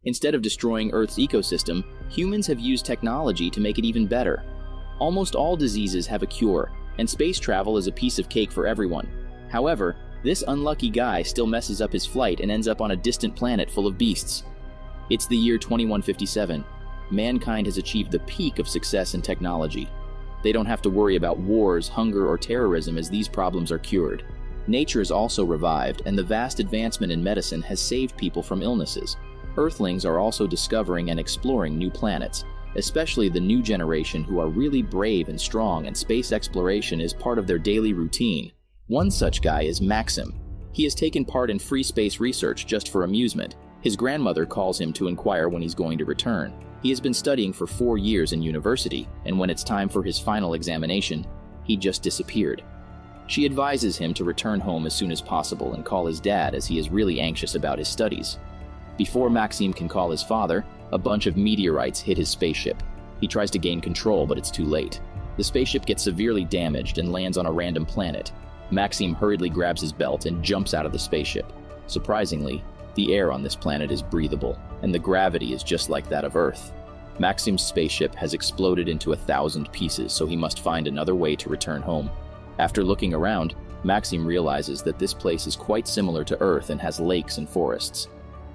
Instead of destroying Earth's ecosystem, humans have used technology to make it even better. Almost all diseases have a cure, and space travel is a piece of cake for everyone. However, this unlucky guy still messes up his flight and ends up on a distant planet full of beasts. It's the year 2157. Mankind has achieved the peak of success in technology. They don't have to worry about wars, hunger, or terrorism as these problems are cured. Nature is also revived, and the vast advancement in medicine has saved people from illnesses. Earthlings are also discovering and exploring new planets, especially the new generation who are really brave and strong, and space exploration is part of their daily routine. One such guy is Maxim. He has taken part in free space research just for amusement. His grandmother calls him to inquire when he's going to return. He has been studying for 4 years in university, and when it's time for his final examination, he just disappeared. She advises him to return home as soon as possible and call his dad, as he is really anxious about his studies. Before Maxim can call his father, a bunch of meteorites hit his spaceship. He tries to gain control, but it's too late. The spaceship gets severely damaged and lands on a random planet. Maxim hurriedly grabs his belt and jumps out of the spaceship. Surprisingly, the air on this planet is breathable, and the gravity is just like that of Earth. Maxim's spaceship has exploded into 1,000 pieces, so he must find another way to return home. After looking around, Maxim realizes that this place is quite similar to Earth and has lakes and forests.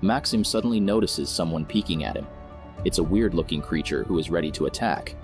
Maxim suddenly notices someone peeking at him. It's a weird-looking creature who is ready to attack.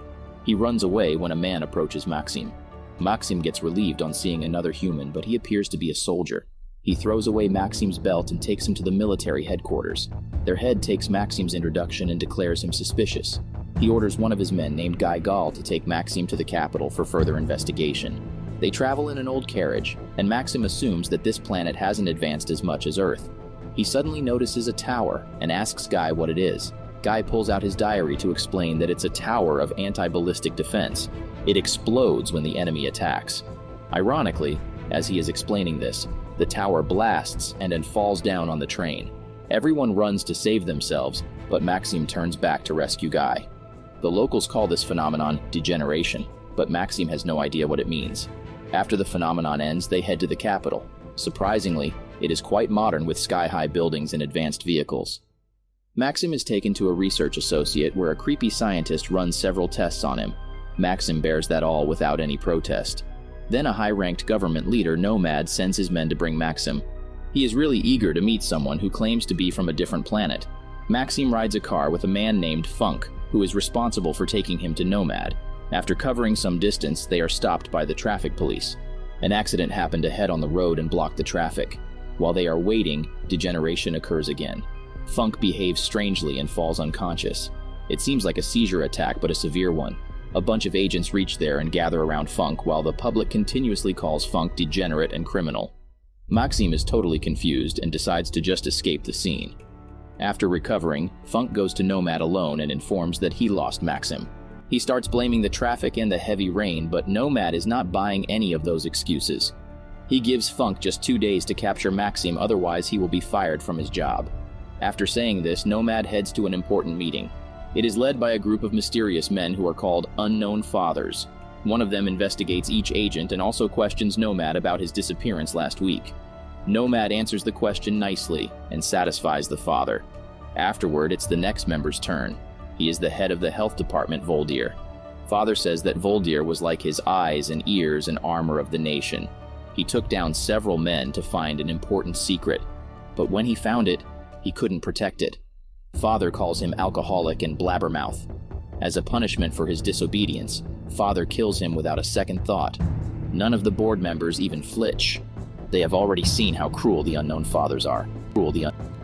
He runs away when a man approaches Maxim. Maxim gets relieved on seeing another human, but he appears to be a soldier. He throws away Maxim's belt and takes him to the military headquarters. Their head takes Maxim's introduction and declares him suspicious. He orders one of his men named Guy Gall to take Maxim to the capital for further investigation. They travel in an old carriage, and Maxim assumes that this planet hasn't advanced as much as Earth. He suddenly notices a tower and asks Guy what it is. Guy pulls out his diary to explain that it's a tower of anti-ballistic defense. It explodes when the enemy attacks. Ironically, as he is explaining this, the tower blasts and then falls down on the train. Everyone runs to save themselves, but Maxim turns back to rescue Guy. The locals call this phenomenon degeneration, but Maxim has no idea what it means. After the phenomenon ends, they head to the capital. Surprisingly, it is quite modern with sky-high buildings and advanced vehicles. Maxim is taken to a research associate where a creepy scientist runs several tests on him. Maxim bears that all without any protest. Then a high-ranked government leader, Nomad, sends his men to bring Maxim. He is really eager to meet someone who claims to be from a different planet. Maxim rides a car with a man named Funk, who is responsible for taking him to Nomad. After covering some distance, they are stopped by the traffic police. An accident happened ahead on the road and blocked the traffic. While they are waiting, degeneration occurs again. Funk behaves strangely and falls unconscious. It seems like a seizure attack, but a severe one. A bunch of agents reach there and gather around Funk while the public continuously calls Funk degenerate and criminal. Maxim is totally confused and decides to just escape the scene. After recovering, Funk goes to Nomad alone and informs that he lost Maxim. He starts blaming the traffic and the heavy rain, but Nomad is not buying any of those excuses. He gives Funk just 2 days to capture Maxim, otherwise he will be fired from his job. After saying this, Nomad heads to an important meeting. It is led by a group of mysterious men who are called Unknown Fathers. One of them investigates each agent and also questions Nomad about his disappearance last week. Nomad answers the question nicely and satisfies the father. Afterward, it's the next member's turn. He is the head of the health department, Voldir. Father says that Voldir was like his eyes and ears and armor of the nation. He took down several men to find an important secret, but when he found it, he couldn't protect it. Father calls him alcoholic and blabbermouth. As a punishment for his disobedience, Father kills him without a second thought. None of the board members even flinch. They have already seen how cruel the Unknown Fathers are.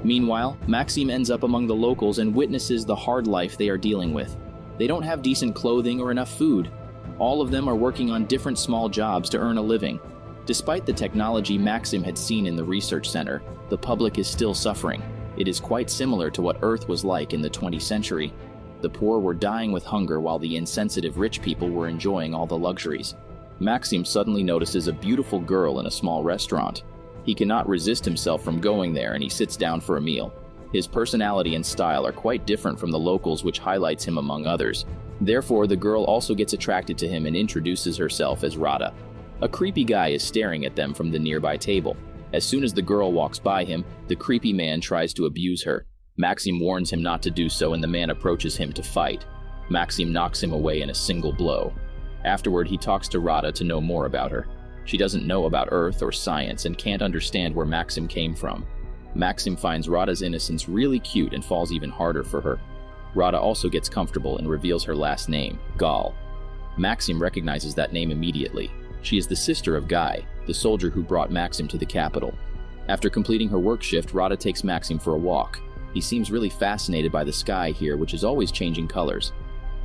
Meanwhile, Maxim ends up among the locals and witnesses the hard life they are dealing with. They don't have decent clothing or enough food. All of them are working on different small jobs to earn a living. Despite the technology Maxim had seen in the research center, the public is still suffering. It is quite similar to what Earth was like in the 20th century. The poor were dying with hunger while the insensitive rich people were enjoying all the luxuries. Maxim suddenly notices a beautiful girl in a small restaurant. He cannot resist himself from going there and he sits down for a meal. His personality and style are quite different from the locals, which highlights him among others. Therefore, the girl also gets attracted to him and introduces herself as Rada. A creepy guy is staring at them from the nearby table. As soon as the girl walks by him, the creepy man tries to abuse her. Maxim warns him not to do so, and the man approaches him to fight. Maxim knocks him away in a single blow. Afterward, he talks to Rada to know more about her. She doesn't know about Earth or science and can't understand where Maxim came from. Maxim finds Rada's innocence really cute and falls even harder for her. Rada also gets comfortable and reveals her last name, Gal. Maxim recognizes that name immediately. She is the sister of Guy, the soldier who brought Maxim to the capital. After completing her work shift, Rada takes Maxim for a walk. He seems really fascinated by the sky here, which is always changing colors.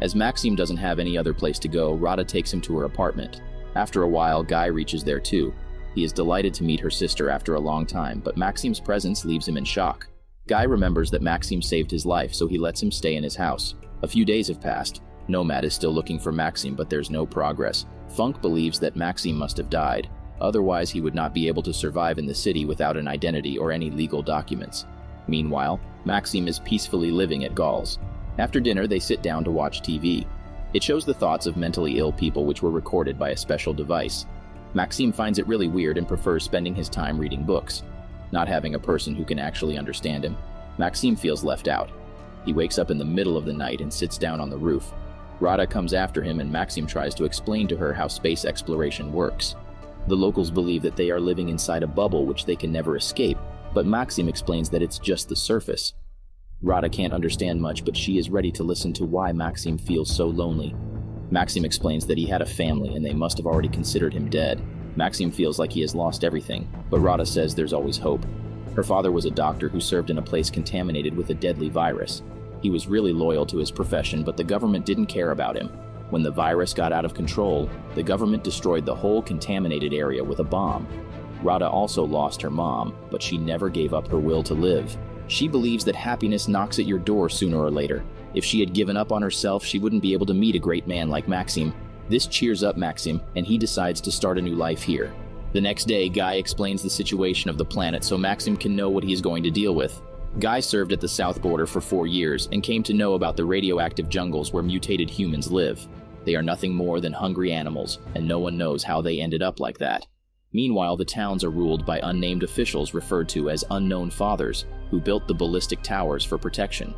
As Maxim doesn't have any other place to go, Rada takes him to her apartment. After a while, Guy reaches there too. He is delighted to meet her sister after a long time, but Maxim's presence leaves him in shock. Guy remembers that Maxim saved his life, so he lets him stay in his house. A few days have passed. Nomad is still looking for Maxim, but there's no progress. Funk believes that Maxim must have died. Otherwise, he would not be able to survive in the city without an identity or any legal documents. Meanwhile, Maxim is peacefully living at Gal's. After dinner, they sit down to watch TV. It shows the thoughts of mentally ill people, which were recorded by a special device. Maxim finds it really weird and prefers spending his time reading books. Not having a person who can actually understand him, Maxim feels left out. He wakes up in the middle of the night and sits down on the roof. Rada comes after him, and Maxim tries to explain to her how space exploration works. The locals believe that they are living inside a bubble which they can never escape, but Maxim explains that it's just the surface. Rada can't understand much, but she is ready to listen to why Maxim feels so lonely. Maxim explains that he had a family and they must have already considered him dead. Maxim feels like he has lost everything, but Rada says there's always hope. Her father was a doctor who served in a place contaminated with a deadly virus. He was really loyal to his profession, but the government didn't care about him. When the virus got out of control, the government destroyed the whole contaminated area with a bomb. Rada also lost her mom, but she never gave up her will to live. She believes that happiness knocks at your door sooner or later. If she had given up on herself, she wouldn't be able to meet a great man like Maxim. This cheers up Maxim, and he decides to start a new life here. The next day, Guy explains the situation of the planet so Maxim can know what he is going to deal with. Guy served at the south border for 4 years and came to know about the radioactive jungles where mutated humans live. They are nothing more than hungry animals, and no one knows how they ended up like that. Meanwhile, the towns are ruled by unnamed officials referred to as unknown fathers, who built the ballistic towers for protection.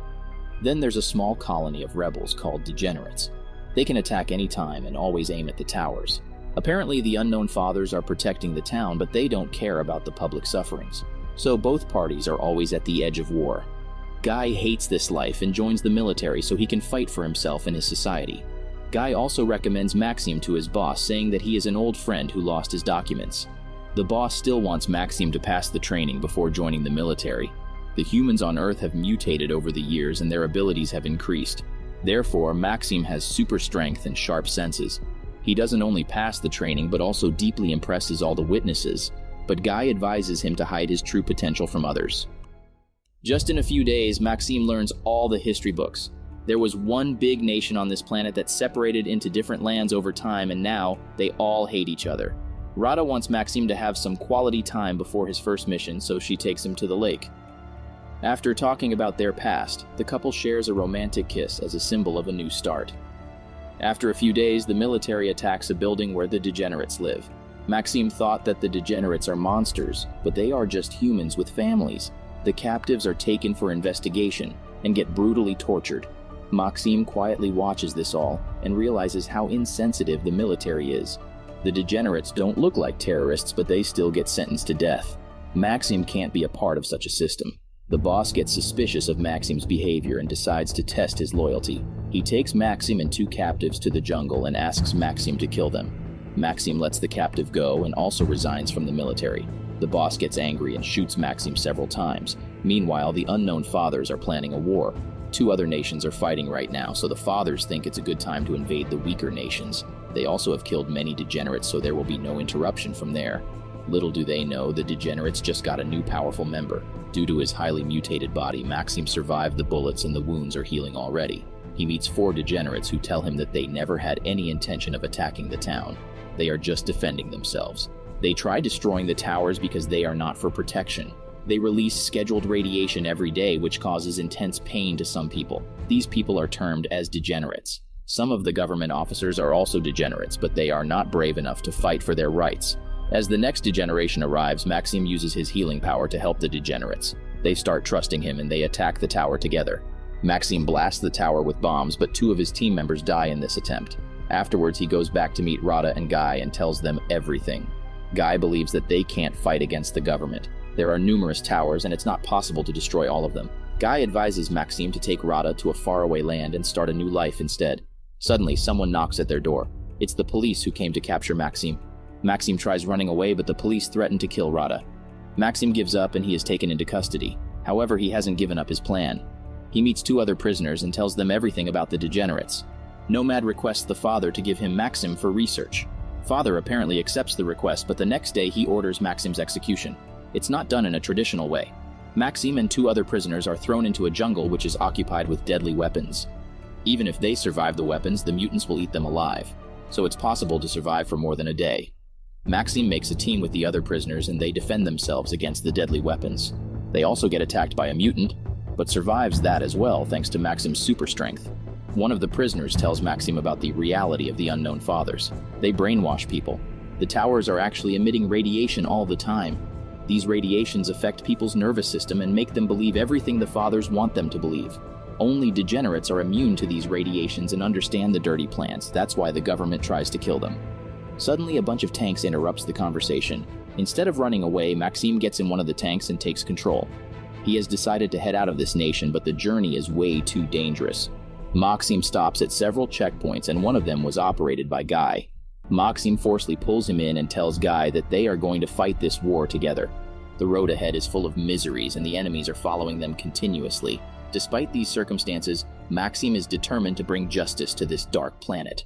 Then there's a small colony of rebels called degenerates. They can attack any time and always aim at the towers. Apparently, the unknown fathers are protecting the town, but they don't care about the public sufferings. So both parties are always at the edge of war. Guy hates this life and joins the military so he can fight for himself and his society. Guy also recommends Maxim to his boss, saying that he is an old friend who lost his documents. The boss still wants Maxim to pass the training before joining the military. The humans on Earth have mutated over the years and their abilities have increased. Therefore, Maxim has super strength and sharp senses. He doesn't only pass the training but also deeply impresses all the witnesses, but Guy advises him to hide his true potential from others. Just in a few days, Maxim learns all the history books. There was one big nation on this planet that separated into different lands over time, and now they all hate each other. Rada wants Maxim to have some quality time before his first mission, so she takes him to the lake. After talking about their past, the couple shares a romantic kiss as a symbol of a new start. After a few days, the military attacks a building where the degenerates live. Maxim thought that the degenerates are monsters, but they are just humans with families. The captives are taken for investigation and get brutally tortured. Maxim quietly watches this all and realizes how insensitive the military is. The degenerates don't look like terrorists, but they still get sentenced to death. Maxim can't be a part of such a system. The boss gets suspicious of Maxim's behavior and decides to test his loyalty. He takes Maxim and 2 captives to the jungle and asks Maxim to kill them. Maxim lets the captive go and also resigns from the military. The boss gets angry and shoots Maxim several times. Meanwhile, the unknown fathers are planning a war. 2 other nations are fighting right now, so the fathers think it's a good time to invade the weaker nations. They also have killed many degenerates, so there will be no interruption from there. Little do they know, the degenerates just got a new powerful member. Due to his highly mutated body, Maxim survived the bullets and the wounds are healing already. He meets 4 degenerates who tell him that they never had any intention of attacking the town. They are just defending themselves. They try destroying the towers because they are not for protection. They release scheduled radiation every day, which causes intense pain to some people. These people are termed as degenerates. Some of the government officers are also degenerates, but they are not brave enough to fight for their rights. As the next degeneration arrives, Maxim uses his healing power to help the degenerates. They start trusting him and they attack the tower together. Maxim blasts the tower with bombs, but 2 of his team members die in this attempt. Afterwards, he goes back to meet Rada and Guy and tells them everything. Guy believes that they can't fight against the government. There are numerous towers and it's not possible to destroy all of them. Guy advises Maxim to take Rada to a faraway land and start a new life instead. Suddenly, someone knocks at their door. It's the police who came to capture Maxim. Maxim tries running away, but the police threaten to kill Rada. Maxim gives up and he is taken into custody. However, he hasn't given up his plan. He meets 2 other prisoners and tells them everything about the degenerates. Nomad requests the father to give him Maxim for research. Father apparently accepts the request, but the next day he orders Maxim's execution. It's not done in a traditional way. Maxim and 2 other prisoners are thrown into a jungle which is occupied with deadly weapons. Even if they survive the weapons, the mutants will eat them alive, so it's possible to survive for more than a day. Maxim makes a team with the other prisoners and they defend themselves against the deadly weapons. They also get attacked by a mutant, but survives that as well thanks to Maxim's super strength. One of the prisoners tells Maxim about the reality of the unknown fathers. They brainwash people. The towers are actually emitting radiation all the time. These radiations affect people's nervous system and make them believe everything the fathers want them to believe. Only degenerates are immune to these radiations and understand the dirty plans. That's why the government tries to kill them. Suddenly, a bunch of tanks interrupts the conversation. Instead of running away, Maxim gets in one of the tanks and takes control. He has decided to head out of this nation, but the journey is way too dangerous. Maxim stops at several checkpoints, and one of them was operated by Guy. Maxim forcefully pulls him in and tells Guy that they are going to fight this war together. The road ahead is full of miseries, and the enemies are following them continuously. Despite these circumstances, Maxim is determined to bring justice to this dark planet.